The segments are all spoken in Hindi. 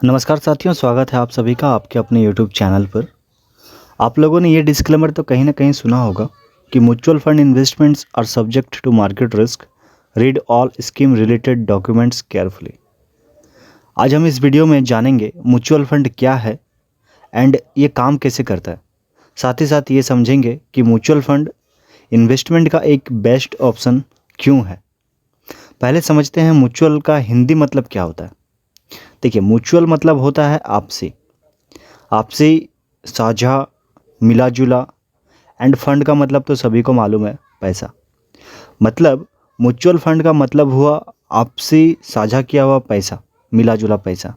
नमस्कार साथियों, स्वागत है आप सभी का आपके अपने YouTube चैनल पर। आप लोगों ने ये डिस्क्लेमर तो कहीं ना कहीं सुना होगा कि mutual fund investments are subject to market risk, read all scheme related documents carefully. आज हम इस वीडियो में जानेंगे म्यूचुअल फंड क्या है एंड ये काम कैसे करता है। साथ ही साथ ये समझेंगे कि म्यूचुअल फंड इन्वेस्टमेंट का एक बेस्ट ऑप्शन क्यों है। पहले समझते हैं म्यूचुअल का हिंदी मतलब क्या होता है। देखिए, म्यूचुअल मतलब होता है आपसी, साझा, मिला जुला, एंड फंड का मतलब तो सभी को मालूम है, पैसा। मतलब म्यूचुअल फंड का मतलब हुआ आपसी साझा किया हुआ पैसा, मिला जुला पैसा।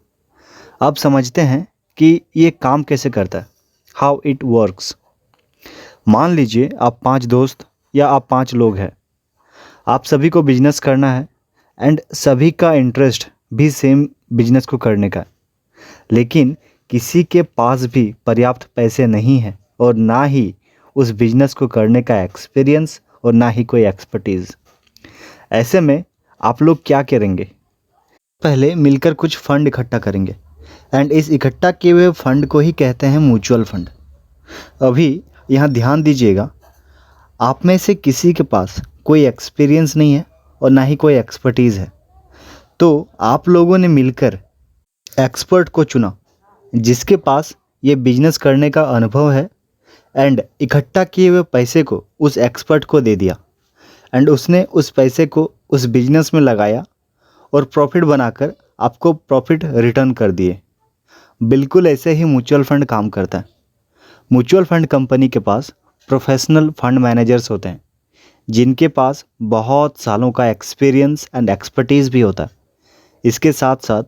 अब समझते हैं कि ये काम कैसे करता है, हाउ इट वर्क्स। मान लीजिए आप 5 दोस्त या आप 5 लोग हैं, आप सभी को बिजनेस करना है एंड सभी का इंटरेस्ट भी सेम बिजनेस को करने का है। लेकिन किसी के पास भी पर्याप्त पैसे नहीं है और ना ही उस बिजनेस को करने का एक्सपीरियंस और ना ही कोई एक्सपर्टीज़। ऐसे में आप लोग क्या करेंगे? पहले मिलकर कुछ फंड इकट्ठा करेंगे एंड इस इकट्ठा किए हुए फंड को ही कहते हैं म्यूचुअल फंड। अभी यहाँ ध्यान दीजिएगा, आप में से किसी के पास कोई एक्सपीरियंस नहीं है और ना ही कोई एक्सपर्टीज़ है, तो आप लोगों ने मिलकर एक्सपर्ट को चुना जिसके पास ये बिजनेस करने का अनुभव है एंड इकट्ठा किए हुए पैसे को उस एक्सपर्ट को दे दिया एंड उसने उस पैसे को उस बिजनेस में लगाया और प्रॉफिट बनाकर आपको प्रॉफिट रिटर्न कर दिए। बिल्कुल ऐसे ही म्यूचुअल फंड काम करता है। म्यूचुअल फंड कंपनी के पास प्रोफेशनल फंड मैनेजर्स होते हैं जिनके पास बहुत सालों का एक्सपीरियंस एंड एक्सपर्टीज़ भी होता है। इसके साथ साथ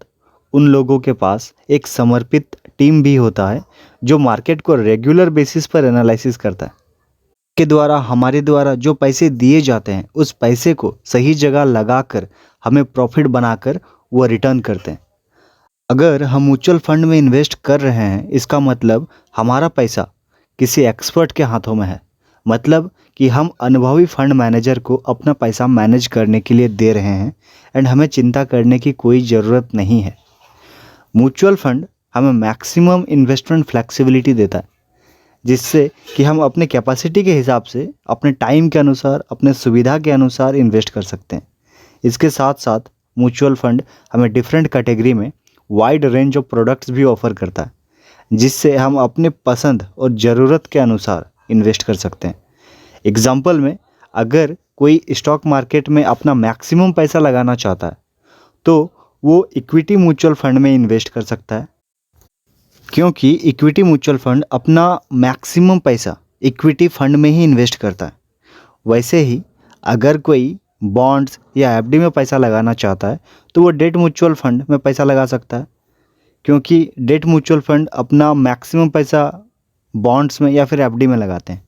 उन लोगों के पास एक समर्पित टीम भी होता है जो मार्केट को रेगुलर बेसिस पर एनालिसिस करता है। के द्वारा हमारे द्वारा जो पैसे दिए जाते हैं उस पैसे को सही जगह लगाकर हमें प्रॉफिट बनाकर वो रिटर्न करते हैं। अगर हम म्यूचुअल फंड में इन्वेस्ट कर रहे हैं, इसका मतलब हमारा पैसा किसी एक्सपर्ट के हाथों में है। मतलब कि हम अनुभवी फंड मैनेजर को अपना पैसा मैनेज करने के लिए दे रहे हैं एंड हमें चिंता करने की कोई ज़रूरत नहीं है। म्यूचुअल फंड हमें मैक्सिमम इन्वेस्टमेंट फ्लेक्सिबिलिटी देता है जिससे कि हम अपने कैपेसिटी के हिसाब से, अपने टाइम के अनुसार, अपने सुविधा के अनुसार इन्वेस्ट कर सकते हैं। इसके साथ साथ म्यूचुअल फंड हमें डिफरेंट कैटेगरी में वाइड रेंज ऑफ प्रोडक्ट्स भी ऑफ़र करता है जिससे हम अपने पसंद और ज़रूरत के अनुसार इन्वेस्ट कर सकते हैं। एग्जाम्पल में, अगर कोई स्टॉक मार्केट में अपना मैक्सिमम पैसा लगाना चाहता है तो वो इक्विटी म्यूचुअल फंड में इन्वेस्ट कर सकता है, क्योंकि इक्विटी म्यूचुअल फंड अपना मैक्सिमम पैसा इक्विटी फंड में ही इन्वेस्ट करता है। वैसे ही अगर कोई बॉन्ड्स या एफडी में पैसा लगाना चाहता है तो वो डेट म्यूचुअल फंड में पैसा लगा सकता है, क्योंकि डेट म्यूचुअल फंड अपना मैक्सिमम पैसा बॉन्ड्स में या फिर एफडी में लगाते हैं।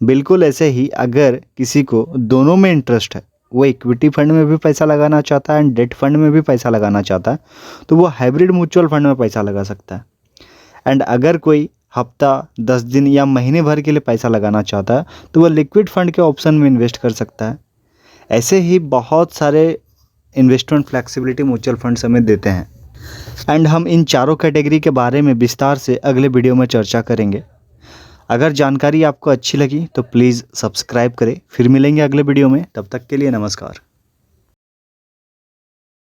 बिल्कुल ऐसे ही अगर किसी को दोनों में इंटरेस्ट है, वो इक्विटी फंड में भी पैसा लगाना चाहता है एंड डेट फंड में भी पैसा लगाना चाहता है, तो वो हाइब्रिड म्यूचुअल फंड में पैसा लगा सकता है। एंड अगर कोई हफ्ता, 10 दिन या महीने भर के लिए पैसा लगाना चाहता है तो वो लिक्विड फंड के ऑप्शन में इन्वेस्ट कर सकता है। ऐसे ही बहुत सारे इन्वेस्टमेंट फ्लेक्सिबिलिटी म्यूचुअल फंड्स हमें देते हैं एंड हम इन चारों कैटेगरी के बारे में विस्तार से अगले वीडियो में चर्चा करेंगे। अगर जानकारी आपको अच्छी लगी तो प्लीज़ सब्सक्राइब करें। फिर मिलेंगे अगले वीडियो में, तब तक के लिए नमस्कार।